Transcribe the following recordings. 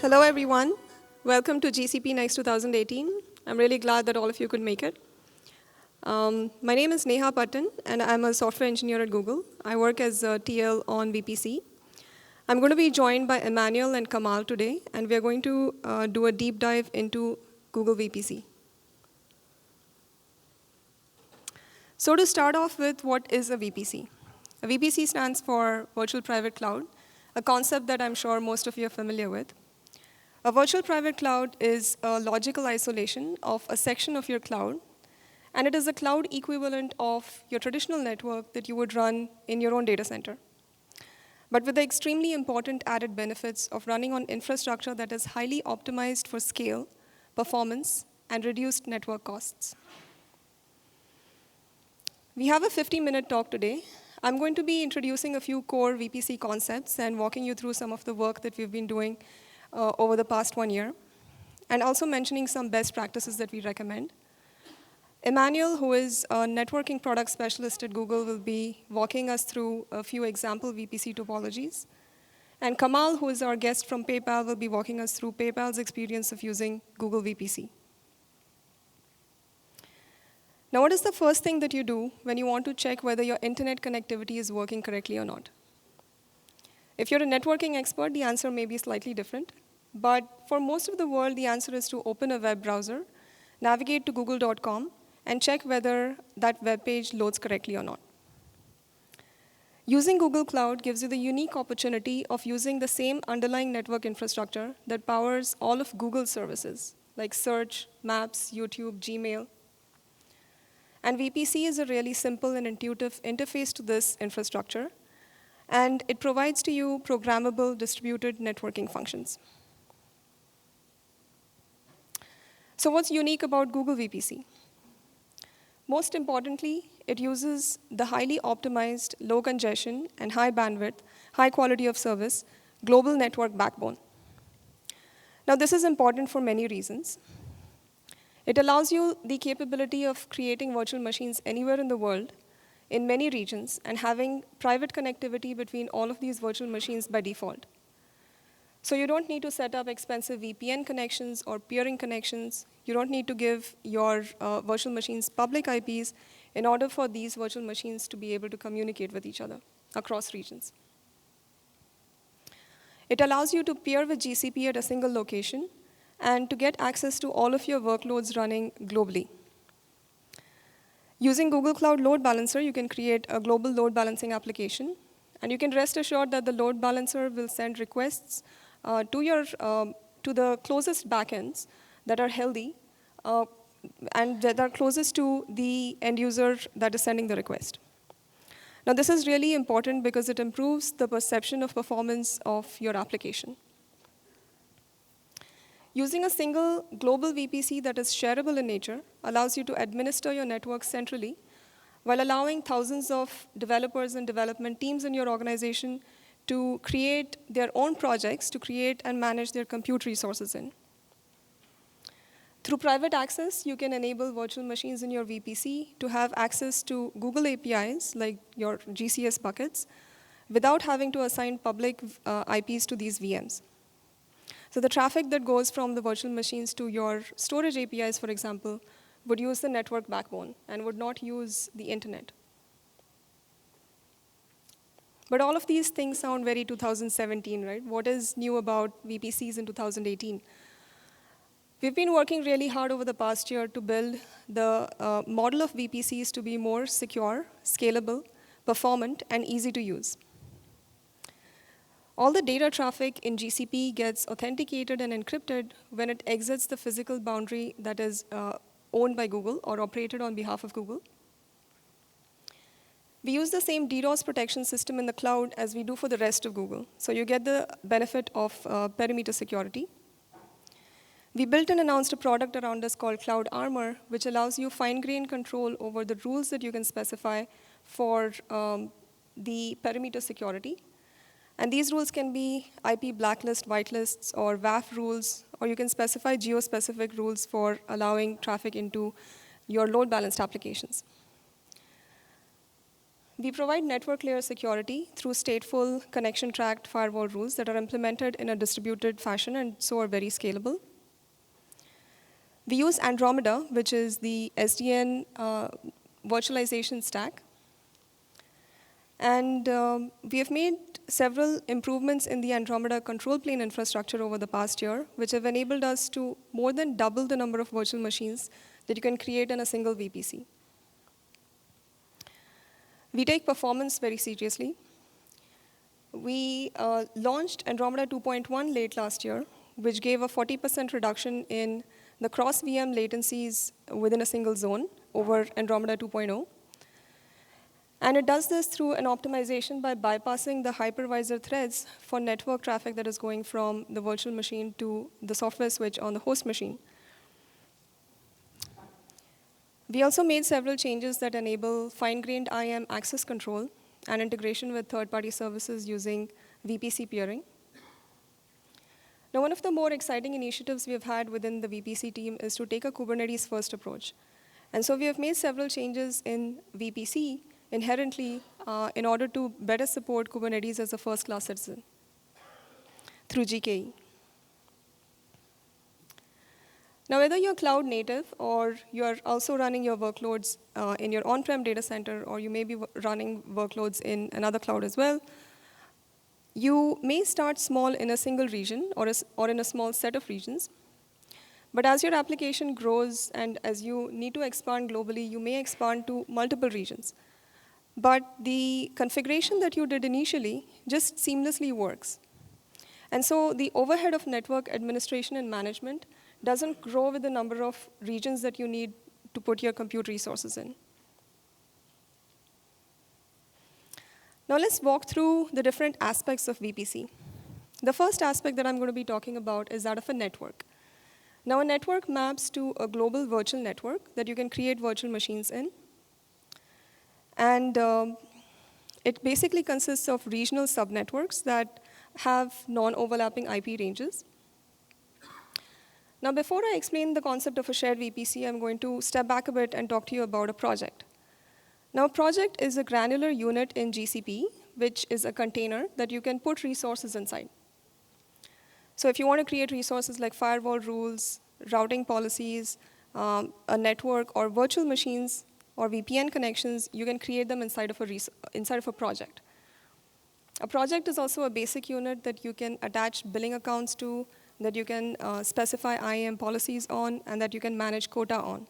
Hello, everyone. Welcome to GCP Next 2018. I'm really glad that all of you could make it. My name is Neha Patton, and I'm a software engineer at Google. I work as a TL on VPC. I'm going to be joined by Emmanuel and Kamal today, and we're going to do a deep dive into Google VPC. So to start off with, what is a VPC? A VPC stands for Virtual Private Cloud, a concept that I'm sure most of you are familiar with. A virtual private cloud is a logical isolation of a section of your cloud, and it is a cloud equivalent of your traditional network that you would run in your own data center, but with the extremely important added benefits of running on infrastructure that is highly optimized for scale, performance, and reduced network costs. We have a 50-minute talk today. I'm going to be introducing a few core VPC concepts and walking you through some of the work that we've been doing over the past 1 year, and also mentioning some best practices that we recommend. Emmanuel, who is a networking product specialist at Google, will be walking us through a few example VPC topologies. And Kamal, who is our guest from PayPal, will be walking us through PayPal's experience of using Google VPC. Now, what is the first thing that you do when you want to check whether your internet connectivity is working correctly or not? If you're a networking expert, the answer may be slightly different. But for most of the world, the answer is to open a web browser, navigate to google.com, and check whether that web page loads correctly or not. Using Google Cloud gives you the unique opportunity of using the same underlying network infrastructure that powers all of Google's services, like Search, Maps, YouTube, Gmail. And VPC is a really simple and intuitive interface to this infrastructure, and it provides to you programmable distributed networking functions. So what's unique about Google VPC? Most importantly, it uses the highly optimized, low congestion, and high bandwidth, high quality of service, global network backbone. Now, this is important for many reasons. It allows you the capability of creating virtual machines anywhere in the world, in many regions, and having private connectivity between all of these virtual machines by default. So you don't need to set up expensive VPN connections or peering connections. You don't need to give your virtual machines public IPs in order for these virtual machines to be able to communicate with each other across regions. It allows you to peer with GCP at a single location and to get access to all of your workloads running globally. Using Google Cloud Load Balancer, you can create a global load balancing application. And you can rest assured that the load balancer will send requests to the closest backends that are healthy and that are closest to the end user that is sending the request. Now, this is really important because it improves the perception of performance of your application. Using a single global VPC that is shareable in nature allows you to administer your network centrally while allowing thousands of developers and development teams in your organization to create their own projects to create and manage their compute resources in. Through private access, you can enable virtual machines in your VPC to have access to Google APIs, like your GCS buckets, without having to assign public IPs to these VMs. So the traffic that goes from the virtual machines to your storage APIs, for example, would use the network backbone and would not use the internet. But all of these things sound very 2017, right? What is new about VPCs in 2018? We've been working really hard over the past year to build the model of VPCs to be more secure, scalable, performant, and easy to use. All the data traffic in GCP gets authenticated and encrypted when it exits the physical boundary that is owned by Google or operated on behalf of Google. We use the same DDoS protection system in the cloud as we do for the rest of Google. So you get the benefit of perimeter security. We built and announced a product around us called Cloud Armor, which allows you fine-grained control over the rules that you can specify for the perimeter security. And these rules can be IP blacklist, whitelists, or WAF rules, or you can specify geo-specific rules for allowing traffic into your load-balanced applications. We provide network layer security through stateful connection tracked firewall rules that are implemented in a distributed fashion and so are very scalable. We use Andromeda, which is the SDN virtualization stack. And we have made several improvements in the Andromeda control plane infrastructure over the past year, which have enabled us to more than double the number of virtual machines that you can create in a single VPC. We take performance very seriously. We launched Andromeda 2.1 late last year, which gave a 40% reduction in the cross-VM latencies within a single zone over Andromeda 2.0. And it does this through an optimization by bypassing the hypervisor threads for network traffic that is going from the virtual machine to the software switch on the host machine. We also made several changes that enable fine-grained IAM access control and integration with third-party services using VPC Peering. Now, one of the more exciting initiatives we have had within the VPC team is to take a Kubernetes-first approach. And so we have made several changes in VPC inherently in order to better support Kubernetes as a first-class citizen through GKE. Now, whether you're cloud native or you're also running your workloads in your on-prem data center, or you may be running workloads in another cloud as well, you may start small in a single region or in a small set of regions. But as your application grows and as you need to expand globally, you may expand to multiple regions. But the configuration that you did initially just seamlessly works. And so the overhead of network administration and management doesn't grow with the number of regions that you need to put your compute resources in. Now let's walk through the different aspects of VPC. The first aspect that I'm going to be talking about is that of a network. Now a network maps to a global virtual network that you can create virtual machines in. And it basically consists of regional subnetworks that have non-overlapping IP ranges. Now, before I explain the concept of a shared VPC, I'm going to step back a bit and talk to you about a project. Now, a project is a granular unit in GCP, which is a container that you can put resources inside. So if you want to create resources like firewall rules, routing policies, a network, or virtual machines, or VPN connections, you can create them inside of a project. A project is also a basic unit that you can attach billing accounts to, that you can specify IAM policies on, and that you can manage quota on.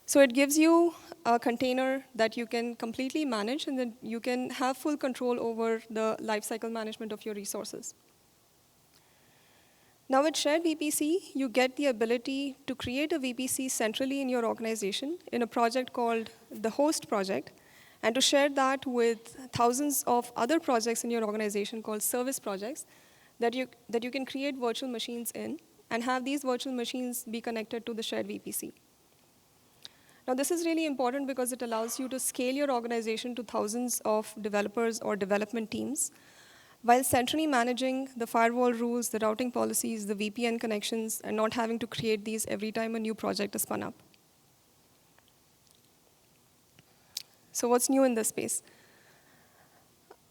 So it gives you a container that you can completely manage, and then you can have full control over the lifecycle management of your resources. Now with Shared VPC, you get the ability to create a VPC centrally in your organization in a project called the host project, and to share that with thousands of other projects in your organization called service projects that you can create virtual machines in and have these virtual machines be connected to the Shared VPC. Now this is really important because it allows you to scale your organization to thousands of developers or development teams while centrally managing the firewall rules, the routing policies, the VPN connections, and not having to create these every time a new project is spun up. So what's new in this space?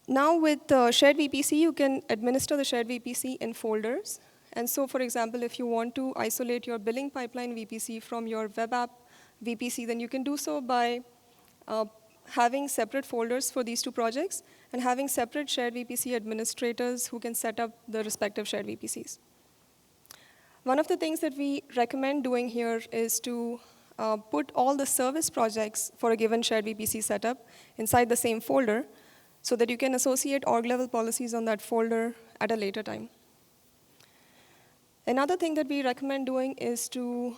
Now with Shared VPC, you can administer the Shared VPC in folders. And so, for example, if you want to isolate your billing pipeline VPC from your web app VPC, then you can do so by having separate folders for these two projects and having separate Shared VPC administrators who can set up the respective Shared VPCs. One of the things that we recommend doing here is to put all the service projects for a given Shared VPC setup inside the same folder so that you can associate org-level policies on that folder at a later time. Another thing that we recommend doing is to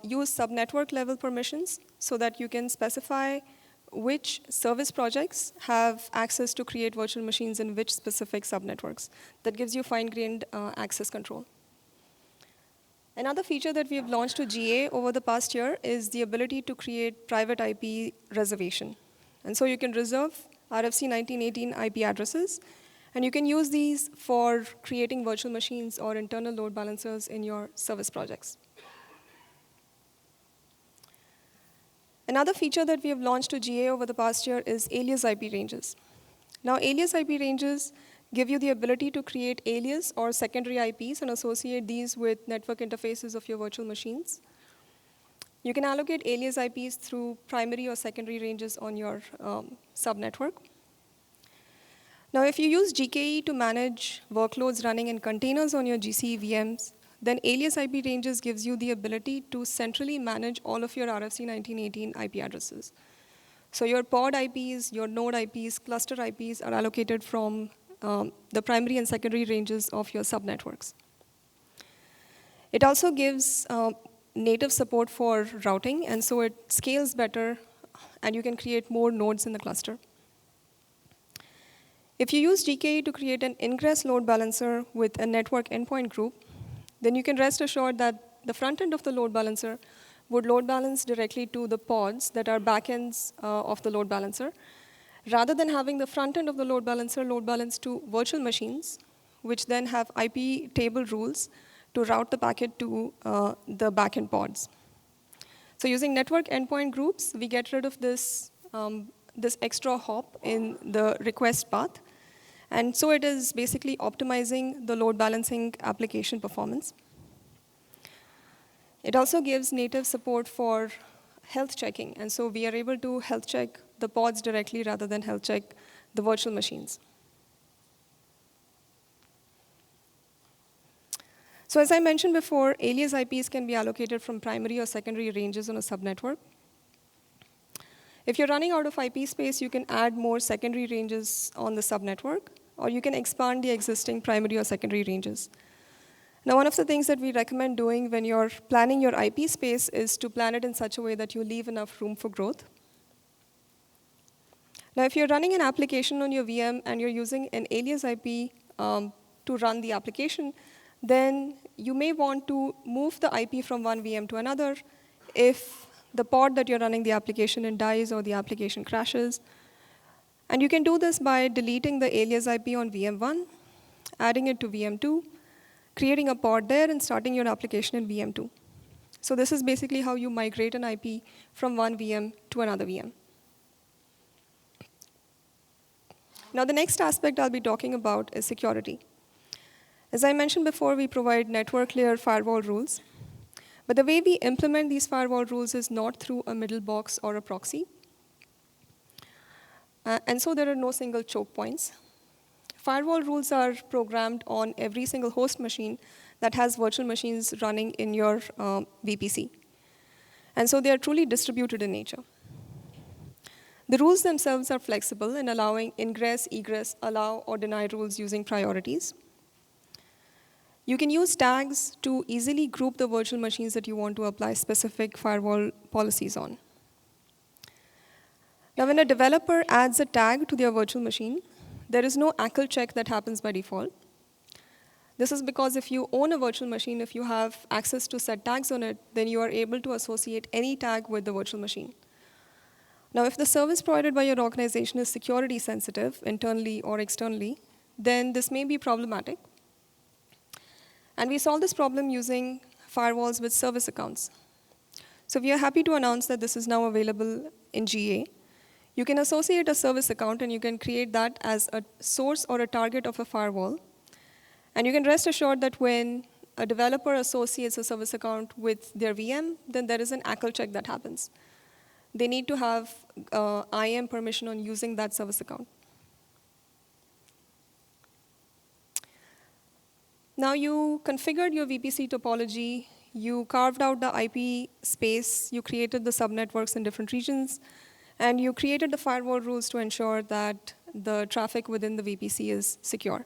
use subnetwork level permissions so that you can specify which service projects have access to create virtual machines in which specific subnetworks. That gives you fine-grained access control. Another feature that we have launched to GA over the past year is the ability to create private IP reservation. And so you can reserve RFC 1918 IP addresses, and you can use these for creating virtual machines or internal load balancers in your service projects. Another feature that we have launched to GA over the past year is alias IP ranges. Now, alias IP ranges give you the ability to create alias or secondary IPs and associate these with network interfaces of your virtual machines. You can allocate alias IPs through primary or secondary ranges on your subnetwork. Now, if you use GKE to manage workloads running in containers on your GCE VMs, then alias IP ranges gives you the ability to centrally manage all of your RFC 1918 IP addresses. So your pod IPs, your node IPs, cluster IPs are allocated from the primary and secondary ranges of your subnetworks. It also gives native support for routing, and so it scales better, and you can create more nodes in the cluster. If you use GKE to create an ingress load balancer with a network endpoint group, then you can rest assured that the front end of the load balancer would load balance directly to the pods that are backends of the load balancer, rather than having the front end of the load balancer load balance to virtual machines, which then have IP table rules to route the packet to the backend pods. So using network endpoint groups, we get rid of this, this extra hop in the request path. And so it is basically optimizing the load balancing application performance. It also gives native support for health checking. And so we are able to health check the pods directly rather than health check the virtual machines. So as I mentioned before, alias IPs can be allocated from primary or secondary ranges on a subnetwork. If you're running out of IP space, you can add more secondary ranges on the subnetwork, or you can expand the existing primary or secondary ranges. Now, one of the things that we recommend doing when you're planning your IP space is to plan it in such a way that you leave enough room for growth. Now, if you're running an application on your VM and you're using an alias IP to run the application, then you may want to move the IP from one VM to another if the pod that you're running the application in dies or the application crashes. And you can do this by deleting the alias IP on VM1, adding it to VM2, creating a pod there, and starting your application in VM2. So this is basically how you migrate an IP from one VM to another VM. Now, the next aspect I'll be talking about is security. As I mentioned before, we provide network layer firewall rules. But the way we implement these firewall rules is not through a middle box or a proxy. And so there are no single choke points. Firewall rules are programmed on every single host machine that has virtual machines running in your VPC. And so they are truly distributed in nature. The rules themselves are flexible in allowing ingress, egress, allow, or deny rules using priorities. You can use tags to easily group the virtual machines that you want to apply specific firewall policies on. Now, when a developer adds a tag to their virtual machine, there is no ACL check that happens by default. This is because if you own a virtual machine, if you have access to set tags on it, then you are able to associate any tag with the virtual machine. Now, if the service provided by your organization is security sensitive, internally or externally, then this may be problematic. And we solve this problem using firewalls with service accounts. So we are happy to announce that this is now available in GA. You can associate a service account, and you can create that as a source or a target of a firewall. And you can rest assured that when a developer associates a service account with their VM, then there is an ACL check that happens. They need to have IAM permission on using that service account. Now, you configured your VPC topology. You carved out the IP space. You created the subnetworks in different regions. And you created the firewall rules to ensure that the traffic within the VPC is secure.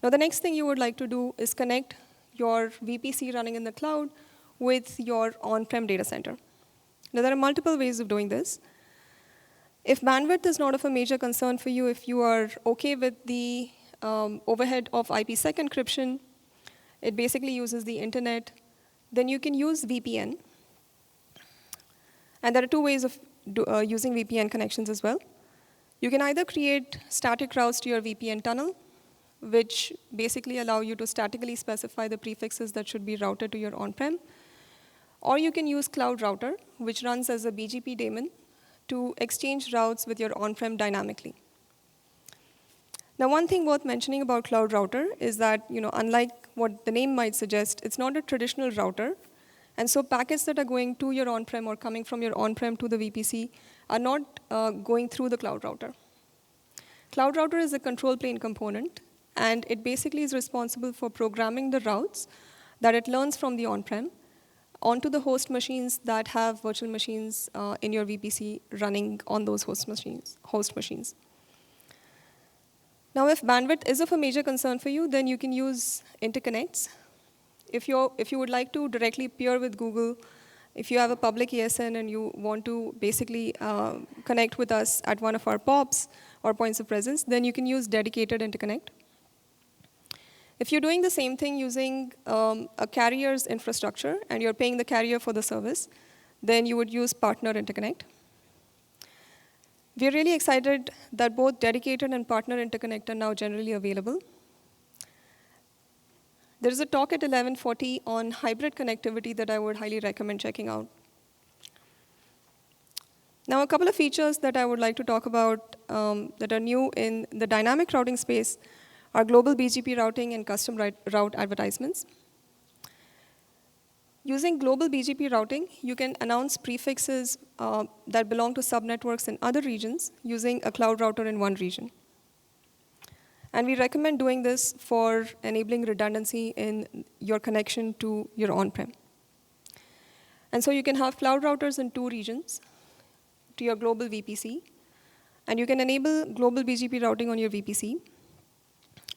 Now, the next thing you would like to do is connect your VPC running in the cloud with your on-prem data center. Now, there are multiple ways of doing this. If bandwidth is not of a major concern for you, if you are OK with the overhead of IPsec encryption, it basically uses the internet, then you can use VPN. And there are two ways of using VPN connections as well. You can either create static routes to your VPN tunnel, which basically allow you to statically specify the prefixes that should be routed to your on-prem. Or you can use Cloud Router, which runs as a BGP daemon to exchange routes with your on-prem dynamically. Now, one thing worth mentioning about Cloud Router is that, unlike what the name might suggest, it's not a traditional router. And so packets that are going to your on-prem or coming from your on-prem to the VPC are not going through the Cloud Router. Cloud Router is a control plane component, and it basically is responsible for programming the routes that it learns from the on-prem onto the host machines that have virtual machines in your VPC running on those host machines. Now, if bandwidth is of a major concern for you, then you can use interconnects. If you would like to directly peer with Google, if you have a public ASN and you want to basically connect with us at one of our POPs or points of presence, then you can use dedicated interconnect. If you're doing the same thing using a carrier's infrastructure and you're paying the carrier for the service, then you would use partner interconnect. We're really excited that both dedicated and partner interconnect are now generally available. There's a talk at 11:40 on hybrid connectivity that I would highly recommend checking out. Now, a couple of features that I would like to talk about that are new in the dynamic routing space are global BGP routing and custom route advertisements. Using global BGP routing, you can announce prefixes that belong to subnetworks in other regions using a cloud router in one region. And we recommend doing this for enabling redundancy in your connection to your on-prem. And so you can have cloud routers in two regions to your global VPC, and you can enable global BGP routing on your VPC.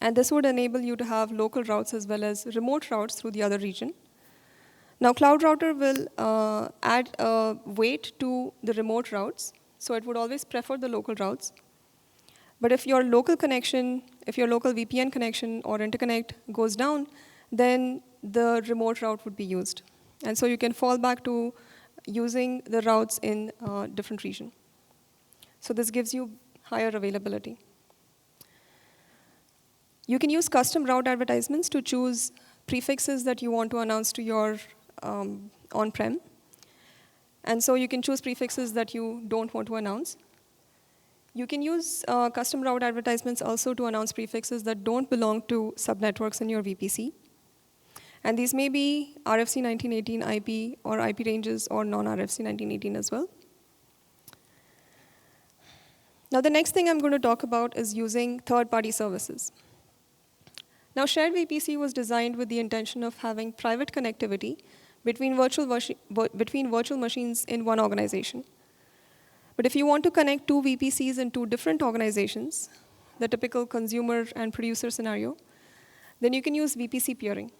And this would enable you to have local routes as well as remote routes through the other region. Now, Cloud Router will add a weight to the remote routes, so it would always prefer the local routes. But if your local connection, if your local VPN connection or interconnect goes down, then the remote route would be used. And so you can fall back to using the routes in a different region. So this gives you higher availability. You can use custom route advertisements to choose prefixes that you want to announce to your on-prem. And so you can choose prefixes that you don't want to announce. You can use custom route advertisements also to announce prefixes that don't belong to subnetworks in your VPC. And these may be RFC 1918 IP or IP ranges or non-RFC 1918 as well. Now, the next thing I'm going to talk about is using third-party services. Now, Shared VPC was designed with the intention of having private connectivity between virtual machines in one organization. But if you want to connect two VPCs in two different organizations, the typical consumer and producer scenario, then you can use VPC Peering.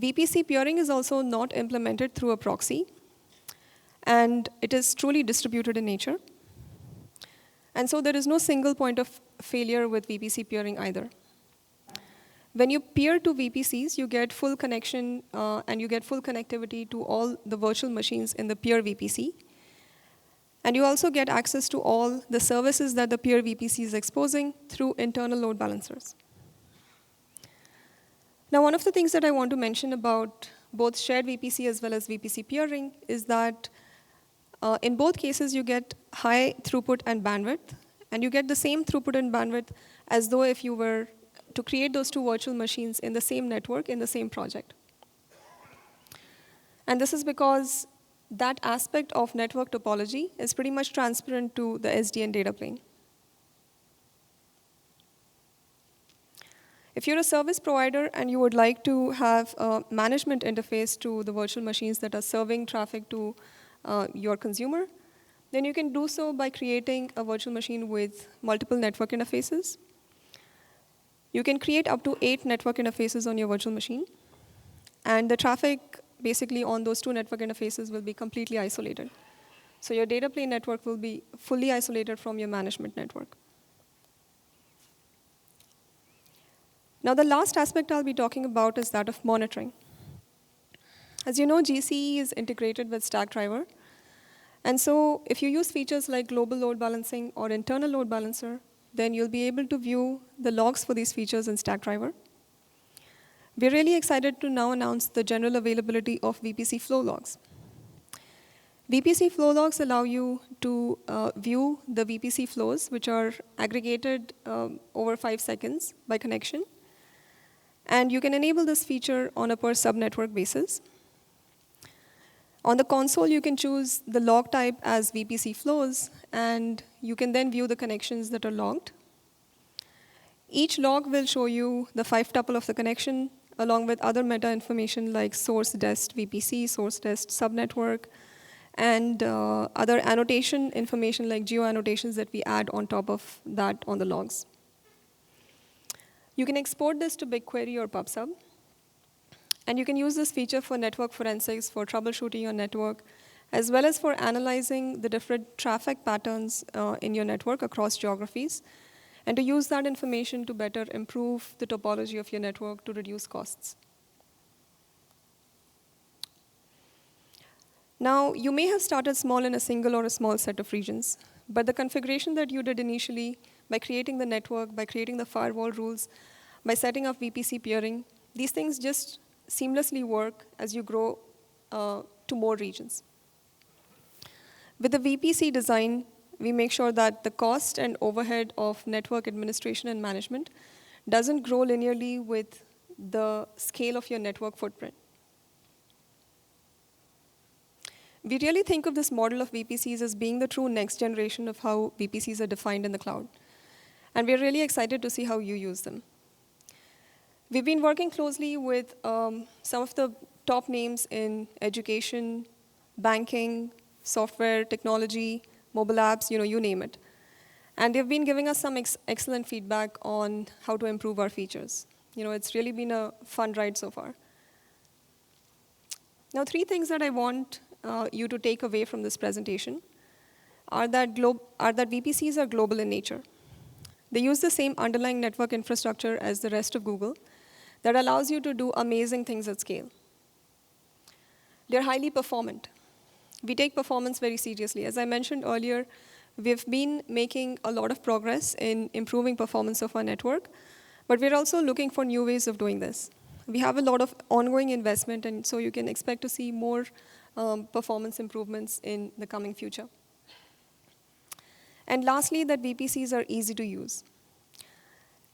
VPC Peering is also not implemented through a proxy, and it is truly distributed in nature. And so there is no single point of failure with VPC Peering either. When you peer to VPCs, you get full connection and you get full connectivity to all the virtual machines in the peer VPC. And you also get access to all the services that the peer VPC is exposing through internal load balancers. Now, one of the things that I want to mention about both Shared VPC as well as VPC Peering is that in both cases, you get high throughput and bandwidth, and you get the same throughput and bandwidth as though if you were to create those two virtual machines in the same network, in the same project. And this is because that aspect of network topology is pretty much transparent to the SDN data plane. If you're a service provider and you would like to have a management interface to the virtual machines that are serving traffic to your consumer, then you can do so by creating a virtual machine with multiple network interfaces. You can create up to 8 network interfaces on your virtual machine, and the traffic basically on those 2 network interfaces will be completely isolated. So your data plane network will be fully isolated from your management network. Now, the last aspect I'll be talking about is that of monitoring. As you know, GCE is integrated with Stackdriver. And so if you use features like global load balancing or internal load balancer, then you'll be able to view the logs for these features in Stackdriver. We're really excited to now announce the general availability of VPC flow logs. VPC flow logs allow you to view the VPC flows, which are aggregated over 5 seconds by connection. And you can enable this feature on a per subnetwork basis. On the console, you can choose the log type as VPC flows, and you can then view the connections that are logged. Each log will show you the 5-tuple of the connection, along with other meta information like source dest VPC, source dest subnetwork, and other annotation information like geo annotations that we add on top of that on the logs. You can export this to BigQuery or PubSub. And you can use this feature for network forensics, for troubleshooting your network, as well as for analyzing the different traffic patterns in your network across geographies, and to use that information to better improve the topology of your network to reduce costs. Now, you may have started small in a single or a small set of regions, but the configuration that you did initially by creating the network, by creating the firewall rules, by setting up VPC peering, these things just seamlessly work as you grow to more regions. With the VPC design, we make sure that the cost and overhead of network administration and management doesn't grow linearly with the scale of your network footprint. We really think of this model of VPCs as being the true next generation of how VPCs are defined in the cloud. And we're really excited to see how you use them. We've been working closely with some of the top names in education, banking, software, technology, mobile apps, you name it. And they've been giving us some excellent feedback on how to improve our features. It's really been a fun ride so far. Now, 3 things that I want you to take away from this presentation are that VPCs are global in nature. They use the same underlying network infrastructure as the rest of Google that allows you to do amazing things at scale. They're highly performant. We take performance very seriously. As I mentioned earlier, we've been making a lot of progress in improving performance of our network, but we're also looking for new ways of doing this. We have a lot of ongoing investment, and so you can expect to see more performance improvements in the coming future. And lastly, that VPCs are easy to use.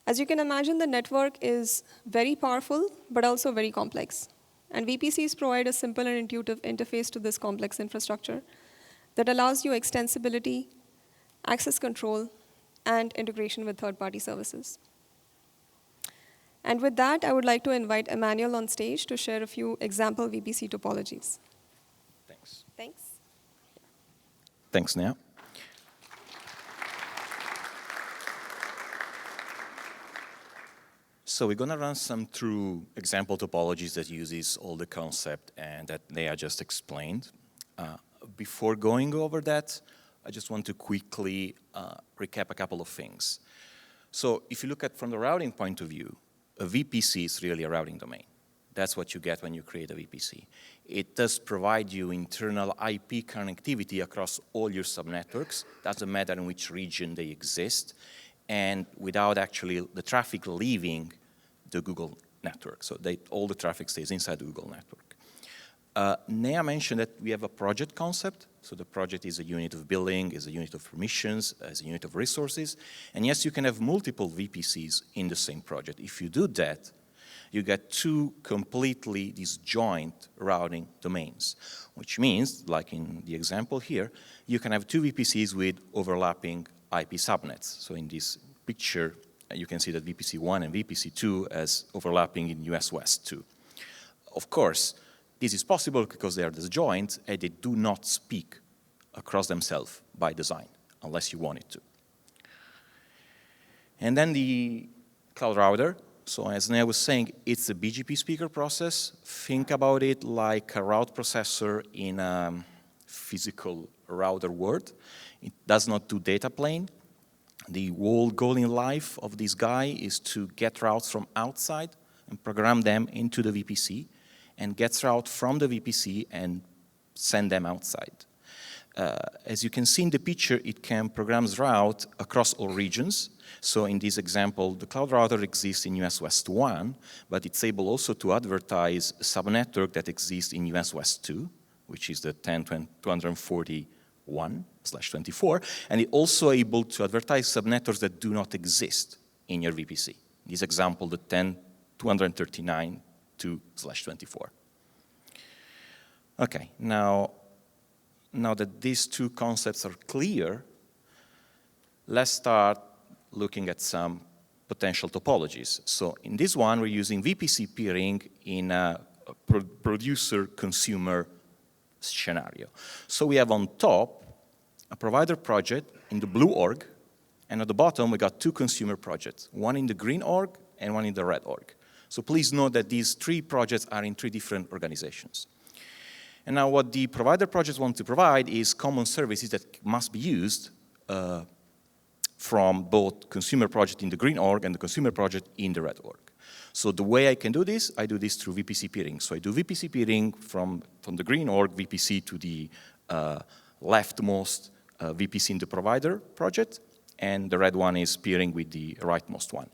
As you can imagine, the network is very powerful, but also very complex. And VPCs provide a simple and intuitive interface to this complex infrastructure that allows you extensibility, access control, and integration with third-party services. And with that, I would like to invite Emmanuel on stage to share a few example VPC topologies. Thanks. Thanks. Thanks, Neha. So we're going to run some through example topologies that uses all the concept and that Neha just explained. Before going over that, I just want to quickly recap a couple of things. So if you look at from the routing point of view, a VPC is really a routing domain. That's what you get when you create a VPC. It does provide you internal IP connectivity across all your subnetworks. Doesn't matter in which region they exist, and without actually the traffic leaving the Google network. So all the traffic stays inside the Google network. Neha mentioned that we have a project concept. So the project is a unit of billing, is a unit of permissions, is a unit of resources. And yes, you can have multiple VPCs in the same project. If you do that, you get 2 completely disjoint routing domains, which means, like in the example here, you can have 2 VPCs with overlapping IP subnets. So in this picture, you can see that VPC1 and VPC2 as overlapping in US West too. Of course, this is possible because they are disjoint and they do not speak across themselves by design, unless you want it to. And then the cloud router. So as Neha was saying, it's a BGP speaker process. Think about it like a route processor in a physical router world. It does not do data plane. The whole goal in life of this guy is to get routes from outside and program them into the VPC, and gets route from the VPC and send them outside. as you can see in the picture, it can program route across all regions. So in this example, the cloud router exists in US West 1, but it's able also to advertise a subnetwork that exists in US West 2, which is the 10.241/24, and it's also able to advertise subnetworks that do not exist in your VPC. In this example, the 10.239/2/24. Okay, now that these two concepts are clear, let's start looking at some potential topologies. So in this one, we're using VPC peering in a producer-consumer scenario. So we have on top a provider project in the blue org, and at the bottom we got two consumer projects, one in the green org and one in the red org. So please note that these three projects are in three different organizations. And now what the provider projects want to provide is common services that must be used from both consumer project in the green org and the consumer project in the red org. So the way I can do this, I do this through VPC peering. So I do VPC peering from the green org VPC to the leftmost VPC in the provider project, and the red one is peering with the rightmost one.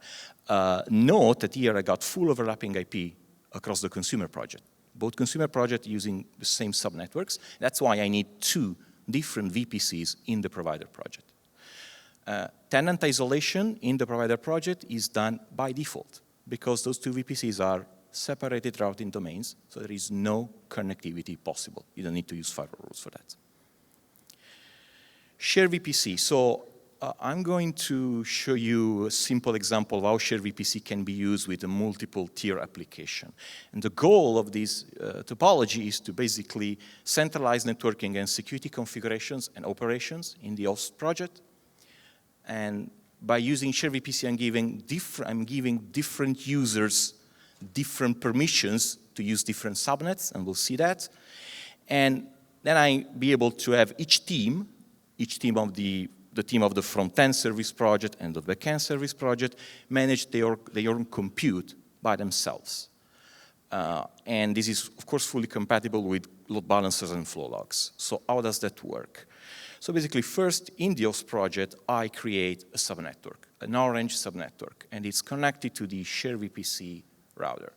Note that here I got full overlapping IP across the consumer project. Both consumer projects using the same subnetworks. That's why I need two different VPCs in the provider project. Tenant isolation in the provider project is done by default because those two VPCs are separated routing domains, so there is no connectivity possible. You don't need to use firewall rules for that. Shared VPC. So I'm going to show you a simple example of how Shared VPC can be used with a multiple tier application. And the goal of this topology is to basically centralize networking and security configurations and operations in the host project. And by using Shared VPC, I'm giving different users different permissions to use different subnets, and we'll see that. And then I be able to have each team of the team of the front-end service project and the back-end service project manage their own compute by themselves. And this is, of course, fully compatible with load balancers and flow logs. So how does that work? So basically, first, in the host project, I create a subnetwork, an orange subnetwork, and it's connected to the Shared VPC router.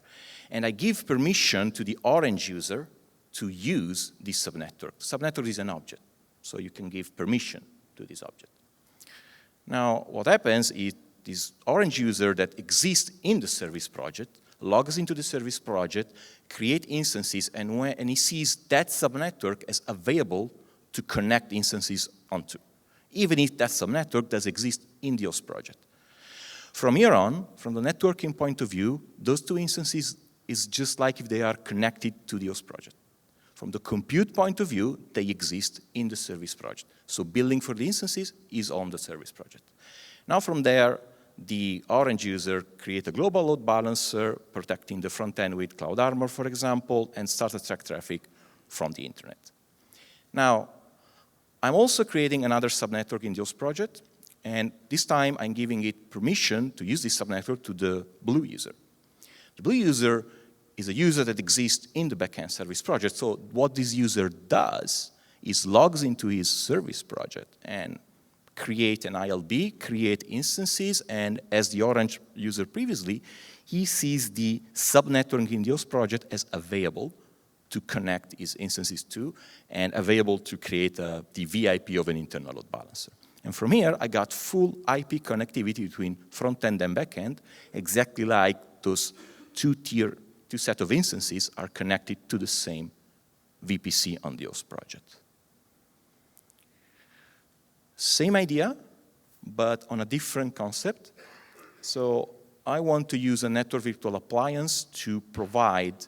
And I give permission to the orange user to use this subnetwork. Subnetwork is an object, so you can give permission to this object. Now, what happens is this orange user that exists in the service project logs into the service project, create instances, and he sees that subnetwork as available to connect instances onto, even if that subnetwork does exist in the host project. From here on, from the networking point of view, those two instances is just like if they are connected to the host project. From the compute point of view, they exist in the service project. So billing for the instances is on the service project. Now from there, the orange user create a global load balancer protecting the front end with Cloud Armor, for example, and start to track traffic from the internet. Now, I'm also creating another subnetwork in the host project, and this time I'm giving it permission to use this subnetwork to the blue user. The blue user is a user that exists in the backend service project. So what this user does is logs into his service project and create an ILB, create instances, and as the orange user previously, he sees the subnetwork in the host project as available to connect his instances to and available to create the VIP of an internal load balancer. And from here, I got full IP connectivity between front-end and back-end, exactly like those two set of instances are connected to the same VPC on the host project. Same idea, but on a different concept. So I want to use a network virtual appliance to provide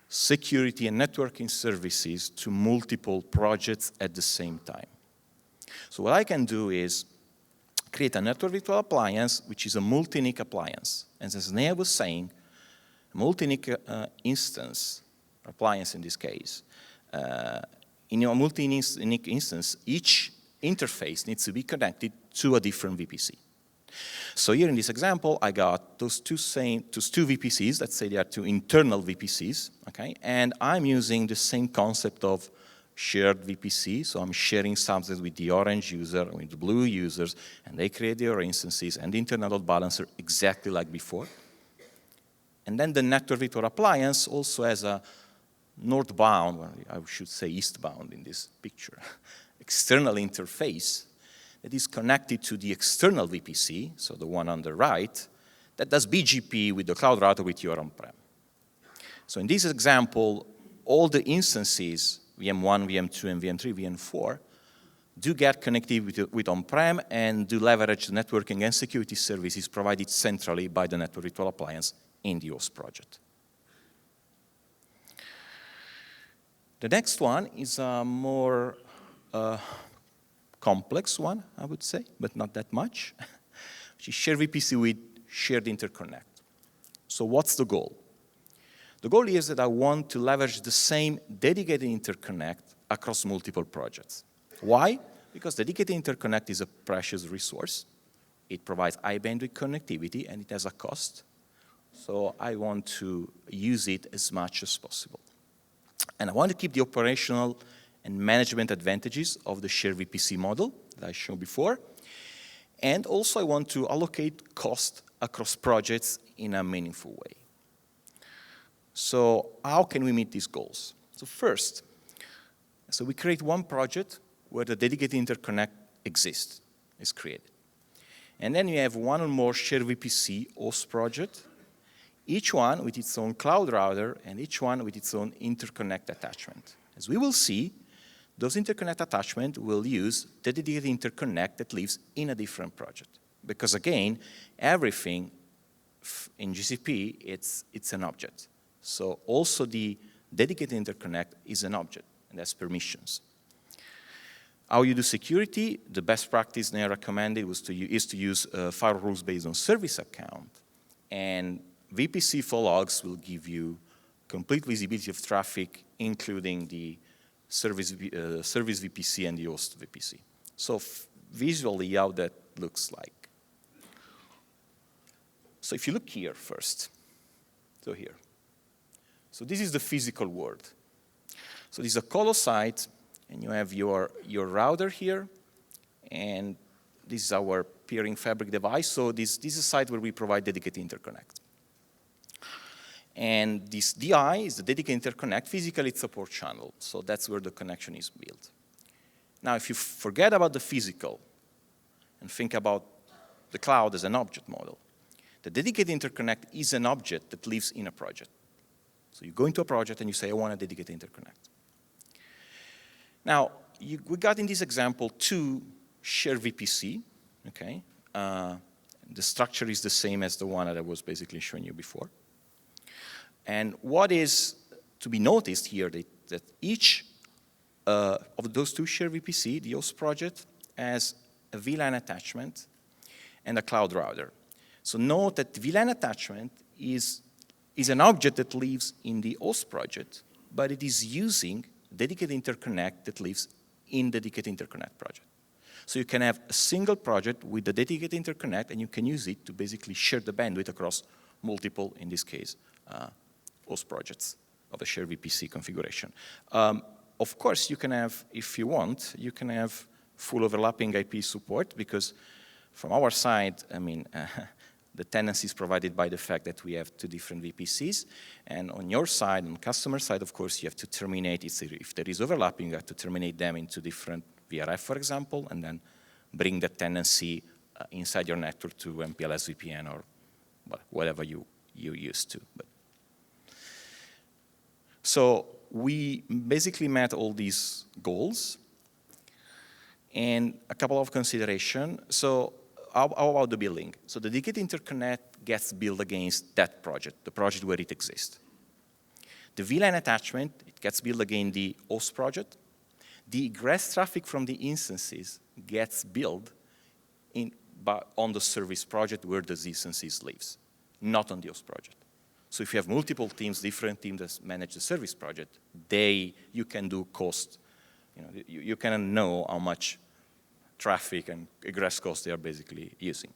security and networking services to multiple projects at the same time. So what I can do is create a network virtual appliance, which is a multi-NIC appliance. And as Nea was saying, multi-NIC instance, appliance in this case, in a multi-NIC instance, each interface needs to be connected to a different VPC. So here in this example, I got those two VPCs, let's say they are two internal VPCs, okay? And I'm using the same concept of shared VPC, so I'm sharing something with the orange user, with the blue users, and they create their instances and the internal load balancer exactly like before. And then the network virtual appliance also has a northbound, well, I should say eastbound in this picture, external interface that is connected to the external VPC, so the one on the right, that does BGP with the cloud router with your on-prem. So in this example, all the instances, VM1, VM2, and VM3, VM4, do get connectivity with on-prem and do leverage the networking and security services provided centrally by the network virtual appliance in the host project. The next one is a more complex one, I would say, but not that much, which is Shared VPC with Shared Interconnect. So what's the goal? The goal is that I want to leverage the same dedicated interconnect across multiple projects. Why? Because dedicated interconnect is a precious resource. It provides high bandwidth connectivity and it has a cost. So I want to use it as much as possible. And I want to keep the operational and management advantages of the Shared VPC model that I showed before. And also I want to allocate cost across projects in a meaningful way. So how can we meet these goals? So first, so we create one project where the dedicated interconnect exists, is created. And then you have one or more Shared VPC host project, each one with its own cloud router and each one with its own interconnect attachment. As we will see, those interconnect attachments will use the dedicated interconnect that lives in a different project. Because again, everything in GCP, it's an object. So also the dedicated interconnect is an object, and has permissions. How you do security, the best practice I recommended is to use firewall rules based on service account. And VPC for logs will give you complete visibility of traffic, including the service VPC and the host VPC. So visually, how that looks like. So if you look here first, so here. So this is the physical world. So this is a colo site, and you have your router here, and this is our peering fabric device. So this is a site where we provide dedicated interconnect. And this DI is the dedicated interconnect. Physically, it's a port channel, so that's where the connection is built. Now, if you forget about the physical and think about the cloud as an object model, the dedicated interconnect is an object that lives in a project. So you go into a project and you say, I want a dedicated interconnect. Now, we got in this example 2 shared VPC, okay? The structure is the same as the one that I was basically showing you before. And what is to be noticed here that each of those 2 shared VPC, the host project, has a VLAN attachment and a cloud router. So note that the VLAN attachment is an object that lives in the host project, but it is using dedicated interconnect that lives in the dedicated interconnect project. So you can have a single project with the dedicated interconnect, and you can use it to basically share the bandwidth across multiple, in this case, host projects of a shared VPC configuration. Of course, you can have, if you want, you can have full overlapping IP support, because from our side, I mean, the tenancy is provided by the fact that we have 2 different VPCs. And on your side, on customer side, of course, you have to terminate, if there is overlapping, you have to terminate them into different VRF, for example, and then bring the tenancy inside your network to MPLS VPN or whatever you used to. So we basically met all these goals. And a couple of considerations. So how about the building? So the dedicated interconnect gets built against that project, the project where it exists. The VLAN attachment, it gets built against the host project. The egress traffic from the instances gets built on the service project where the instances lives, not on the host project. So if you have multiple teams, different teams that manage the service project, you can do cost. You can know how much traffic and egress costs they are basically using.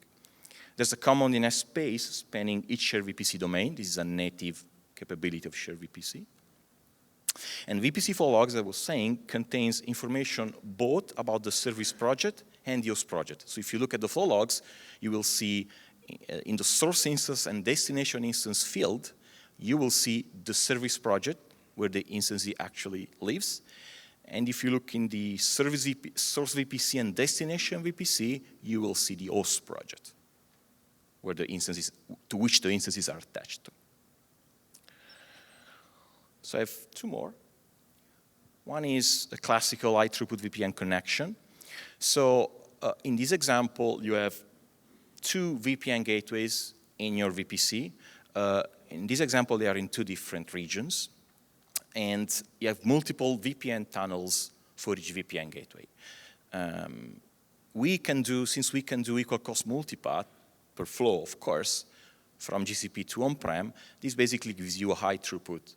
There's a common DNS space spanning each shared VPC domain. This is a native capability of shared VPC. And VPC flow logs, as I was saying, contains information both about the service project and the host project. So if you look at the flow logs, you will see in the source instance and destination instance field, you will see the service project where the instance actually lives. And if you look in the source VPC and destination VPC, you will see the host project where the instances, to which the instances are attached to. So I have two more. One is a classical high throughput VPN connection. So in this example, you have two VPN gateways in your VPC. In this example, they are in two different regions. And you have multiple VPN tunnels for each VPN gateway. Since we can do equal cost multipath per flow, of course, from GCP to on-prem, this basically gives you a high throughput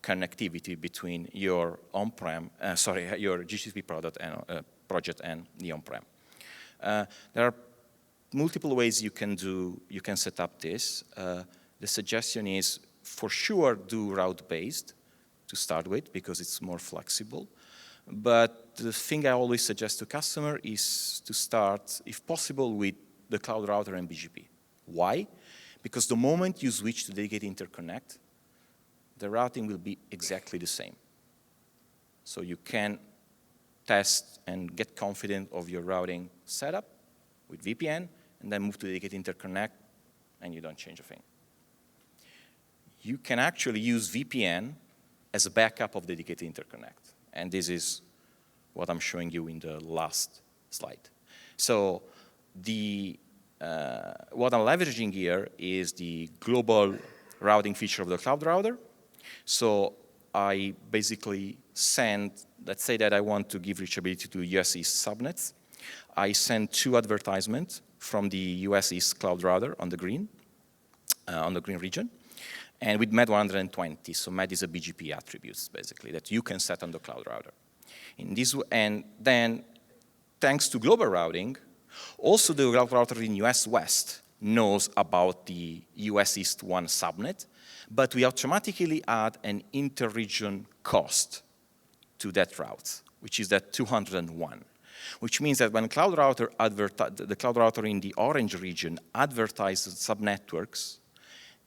connectivity between your on-prem, your GCP project and the on-prem. There are multiple ways you can set up this. The suggestion is, for sure, do route-based to start with, because it's more flexible. But the thing I always suggest to customer is to start, if possible, with the cloud router and BGP. Why? Because the moment you switch to dedicated interconnect, the routing will be exactly the same. So you can test and get confident of your routing setup with VPN, and then move to dedicated interconnect, and you don't change a thing. You can actually use VPN as a backup of dedicated interconnect. And this is what I'm showing you in the last slide. So what I'm leveraging here is the global routing feature of the cloud router. So I basically send, let's say that I want to give reachability to US East subnets. I send two advertisements from the US East cloud router on the green region, and with MED 120. So MED is a BGP attributes, basically, that you can set on the cloud router. And then, thanks to global routing, also the cloud router in US West knows about the US East 1 subnet, but we automatically add an inter-region cost to that route, which is that 201. Which means that when the cloud router in the orange region advertises subnetworks,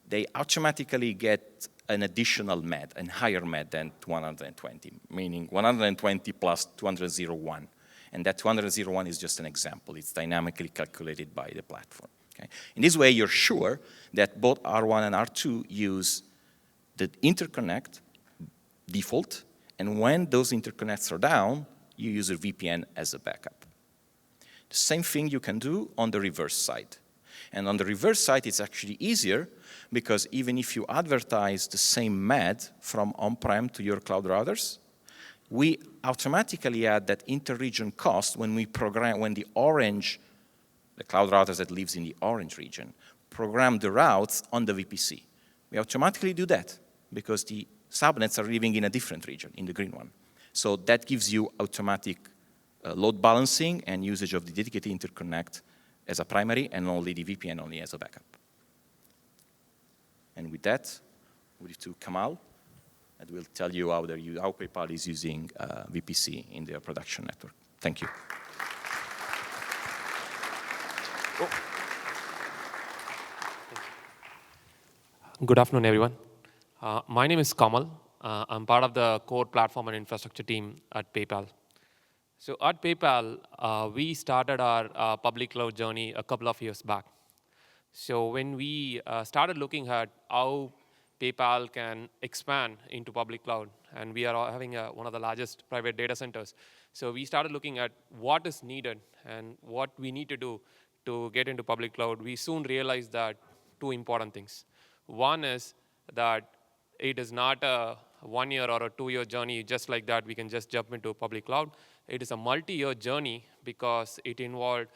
they automatically get an additional MED, a higher MED than 120, meaning 120 plus 201. And that 201 is just an example. It's dynamically calculated by the platform. Okay? In this way, you're sure that both R1 and R2 use the interconnect default, and when those interconnects are down, you use a VPN as a backup. The same thing you can do on the reverse side. And on the reverse side, it's actually easier, because even if you advertise the same MED from on-prem to your cloud routers, we automatically add that inter-region cost when the cloud routers that lives in the orange region, program the routes on the VPC. We automatically do that because the subnets are living in a different region, in the green one. So that gives you automatic load balancing and usage of the dedicated interconnect as a primary, and only the VPN only as a backup. And with that, we leave to Kamal, and we'll tell you how PayPal is using VPC in their production network. Thank you. Good afternoon, everyone. My name is Kamal. I'm part of the core platform and infrastructure team at PayPal. So at PayPal, we started our public cloud journey a couple of years back. So when we started looking at how PayPal can expand into public cloud, and we are having one of the largest private data centers, so we started looking at what is needed and what we need to do to get into public cloud. We soon realized that two important things. One is that it is not a 1 year or a 2 year journey. Just like that, we can just jump into public cloud. It is a multi-year journey because it involved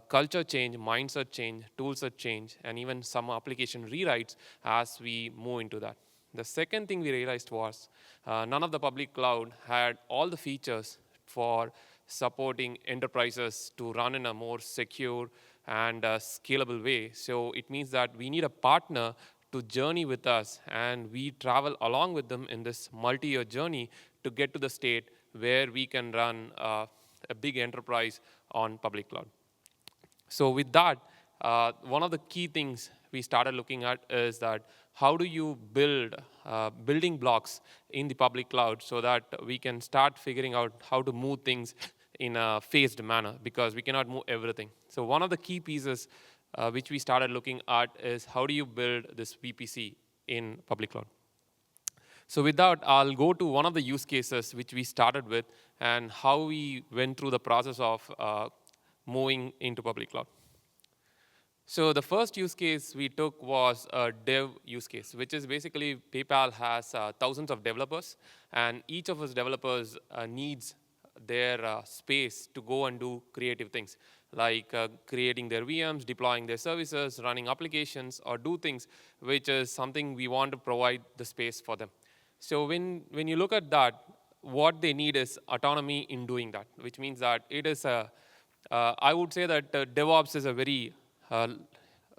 culture change, mindset change, toolset change, and even some application rewrites as we move into that. The second thing we realized was none of the public cloud had all the features for supporting enterprises to run in a more secure and scalable way. So it means that we need a partner to journey with us, and we travel along with them in this multi-year journey to get to the state where we can run a big enterprise on public cloud. So with that, one of the key things we started looking at is that how do you build building blocks in the public cloud so that we can start figuring out how to move things in a phased manner, because we cannot move everything. So one of the key pieces which we started looking at is how do you build this VPC in public cloud. So with that, I'll go to one of the use cases which we started with and how we went through the process of moving into public cloud. So the first use case we took was a dev use case, which is basically PayPal has thousands of developers, and each of us developers needs their space to go and do creative things, like creating their VMs, deploying their services, running applications, or do things which is something we want to provide the space for them. So when you look at that, what they need is autonomy in doing that, which means that it is I would say that DevOps is a very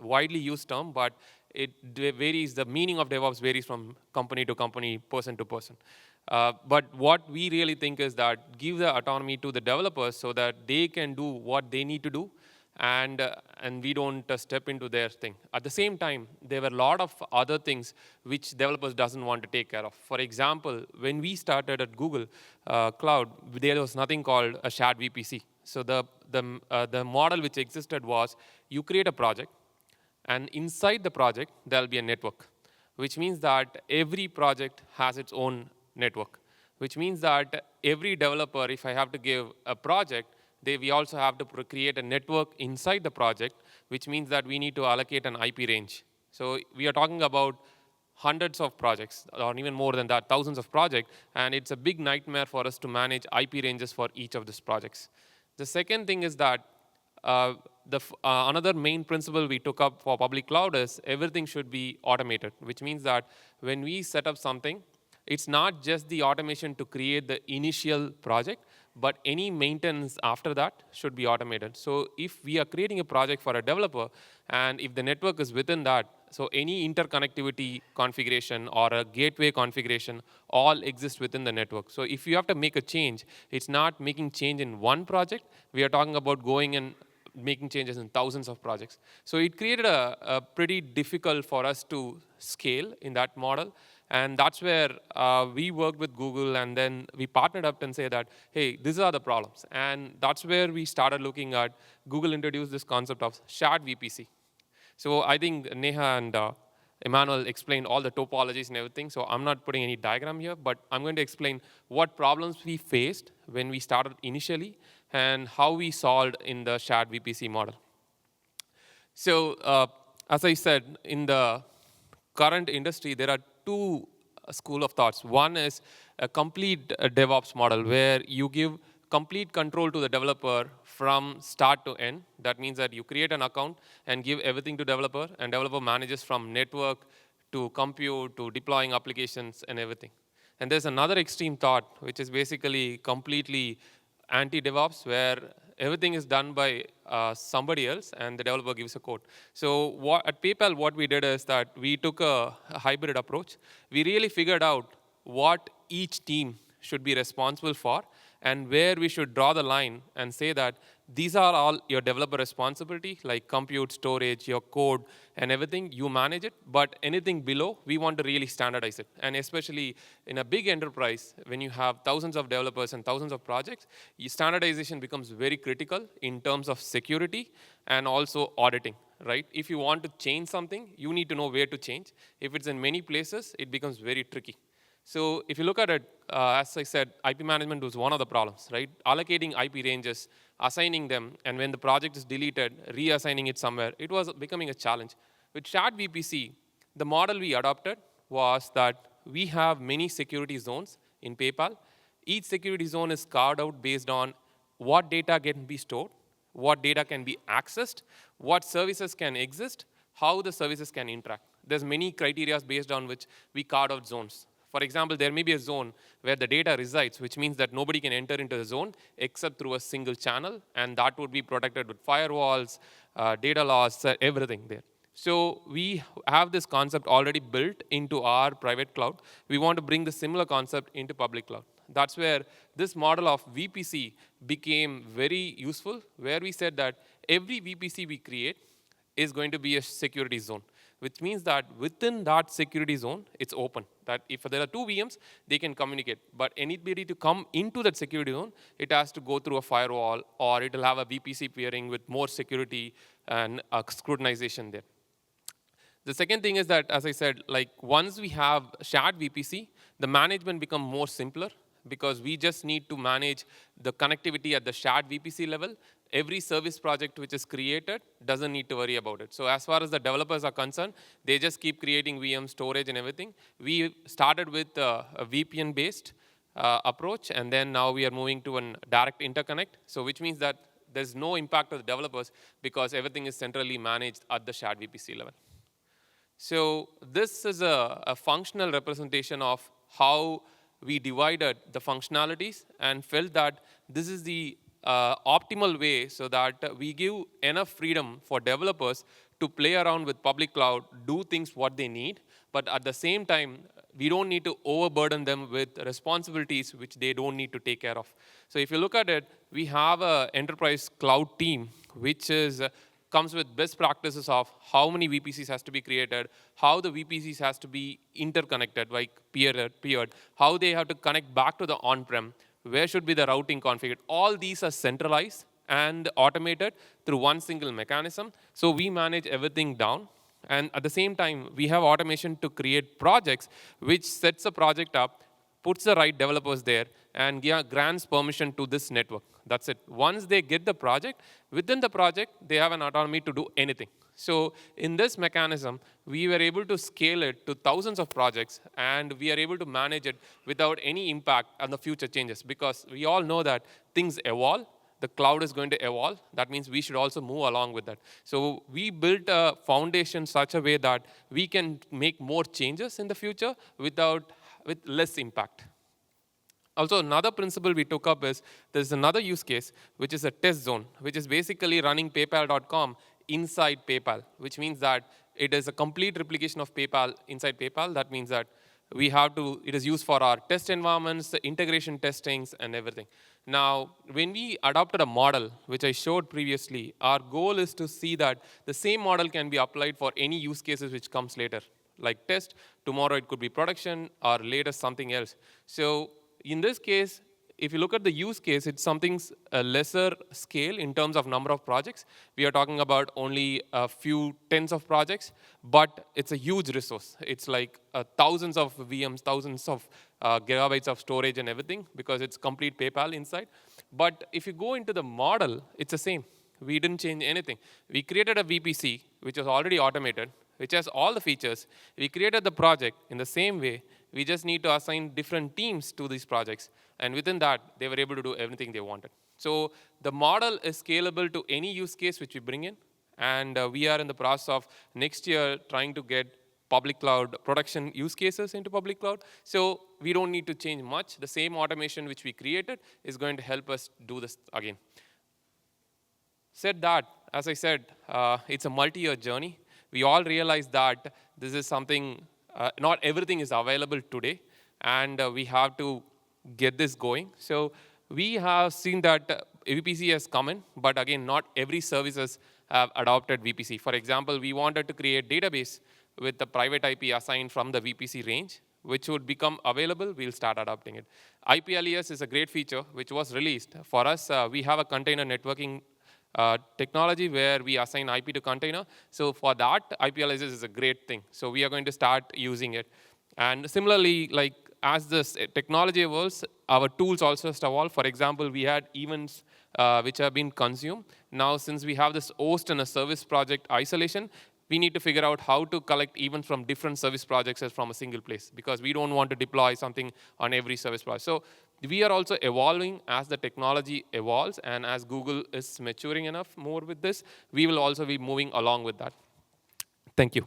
widely used term, but it varies, the meaning of DevOps varies from company to company, person to person. But what we really think is that give the autonomy to the developers so that they can do what they need to do, and we don't step into their thing. At the same time, there were a lot of other things which developers doesn't want to take care of. For example, when we started at Google Cloud, there was nothing called a shared VPC. So the model which existed was you create a project, and inside the project, there'll be a network, which means that every project has its own network, which means that every developer, if I have to give a project, we also have to create a network inside the project, which means that we need to allocate an IP range. So we are talking about hundreds of projects, or even more than that, thousands of projects, and it's a big nightmare for us to manage IP ranges for each of these projects. The second thing is that another main principle we took up for public cloud is everything should be automated, which means that when we set up something, it's not just the automation to create the initial project, but any maintenance after that should be automated. So if we are creating a project for a developer, and if the network is within that, so any interconnectivity configuration or a gateway configuration all exist within the network. So if you have to make a change, it's not making change in one project. We are talking about going and making changes in thousands of projects. So it created a pretty difficult for us to scale in that model. And that's where we worked with Google, and then we partnered up and say that, hey, these are the problems. And that's where we started looking at, Google introduced this concept of shared VPC. So I think Neha and Emmanuel explained all the topologies and everything, so I'm not putting any diagram here, but I'm going to explain what problems we faced when we started initially and how we solved in the shared VPC model. So as I said, in the current industry, there are two school of thoughts. One is a complete DevOps model where you give complete control to the developer from start to end. That means that you create an account and give everything to developer, and developer manages from network to compute to deploying applications and everything. And there's another extreme thought, which is basically completely anti-DevOps, where everything is done by somebody else, and the developer gives a code. So at PayPal, what we did is that we took a hybrid approach. We really figured out what each team should be responsible for, and where we should draw the line and say that these are all your developer responsibility, like compute, storage, your code, and everything, you manage it. But anything below, we want to really standardize it. And especially in a big enterprise, when you have thousands of developers and thousands of projects, standardization becomes very critical in terms of security and also auditing, right? If you want to change something, you need to know where to change. If it's in many places, it becomes very tricky. So if you look at it, as I said, IP management was one of the problems, right? Allocating IP ranges, assigning them, and when the project is deleted, reassigning it somewhere, it was becoming a challenge. With Shared VPC, the model we adopted was that we have many security zones in PayPal. Each security zone is carved out based on what data can be stored, what data can be accessed, what services can exist, how the services can interact. There's many criteria based on which we carved out zones. For example, there may be a zone where the data resides, which means that nobody can enter into the zone except through a single channel, and that would be protected with firewalls, data loss, everything there. So we have this concept already built into our private cloud. We want to bring the similar concept into public cloud. That's where this model of VPC became very useful, where we said that every VPC we create is going to be a security zone, which means that within that security zone, it's open. That if there are two VMs, they can communicate. But anybody to come into that security zone, it has to go through a firewall, or it will have a VPC peering with more security and scrutinization there. The second thing is that, as I said, like once we have shared VPC, the management become more simpler because we just need to manage the connectivity at the shared VPC level. Every service project which is created doesn't need to worry about it. So as far as the developers are concerned, they just keep creating VM storage and everything. We started with a VPN-based approach, and then now we are moving to a direct interconnect. So which means that there's no impact to the developers because everything is centrally managed at the shared VPC level. So this is a functional representation of how we divided the functionalities and felt that this is the optimal way so that we give enough freedom for developers to play around with public cloud, do things what they need, but at the same time, we don't need to overburden them with responsibilities which they don't need to take care of. So if you look at it, we have an enterprise cloud team which is comes with best practices of how many VPCs has to be created, how the VPCs has to be interconnected, like peered, how they have to connect back to the on-prem, where should be the routing configured. All these are centralized and automated through one single mechanism. So we manage everything down. And at the same time, we have automation to create projects, which sets a project up, puts the right developers there, and grants permission to this network. That's it. Once they get the project, within the project, they have an autonomy to do anything. So in this mechanism, we were able to scale it to thousands of projects, and we are able to manage it without any impact on the future changes, because we all know that things evolve. The cloud is going to evolve. That means we should also move along with that. So we built a foundation such a way that we can make more changes in the future with less impact. Also, another principle we took up is there's another use case, which is a test zone, which is basically running PayPal.com inside PayPal, which means that it is a complete replication of PayPal inside PayPal. That means that it is used for our test environments, the integration testings, and everything. Now, when we adopted a model, which I showed previously, our goal is to see that the same model can be applied for any use cases which comes later, like test. Tomorrow it could be production, or later something else. So in this case, if you look at the use case, it's something a lesser scale in terms of number of projects. We are talking about only a few tens of projects, but it's a huge resource. It's like thousands of VMs, thousands of gigabytes of storage and everything, because it's complete PayPal inside. But if you go into the model, it's the same. We didn't change anything. We created a VPC, which was already automated, which has all the features. We created the project in the same way. We just need to assign different teams to these projects. And within that, they were able to do everything they wanted. So the model is scalable to any use case which we bring in. And we are in the process of next year trying to get public cloud production use cases into public cloud. So we don't need to change much. The same automation which we created is going to help us do this again. Said that, as I said, it's a multi-year journey. We all realize that this is something, not everything is available today, and we have to get this going. So we have seen that VPC has come in, but again, not every services have adopted VPC. For example, we wanted to create database with the private IP assigned from the VPC range, which would become available. We'll start adopting it. IP-LES is a great feature which was released. For us, we have a container networking technology where we assign IP to container. So for that, IP-LES is a great thing. So we are going to start using it. And similarly, like as this technology evolves, our tools also evolve. For example, we had events which have been consumed. Now, since we have this host and a service project isolation, we need to figure out how to collect events from different service projects as from a single place, because we don't want to deploy something on every service project. So we are also evolving as the technology evolves, and as Google is maturing enough more with this, we will also be moving along with that. Thank you.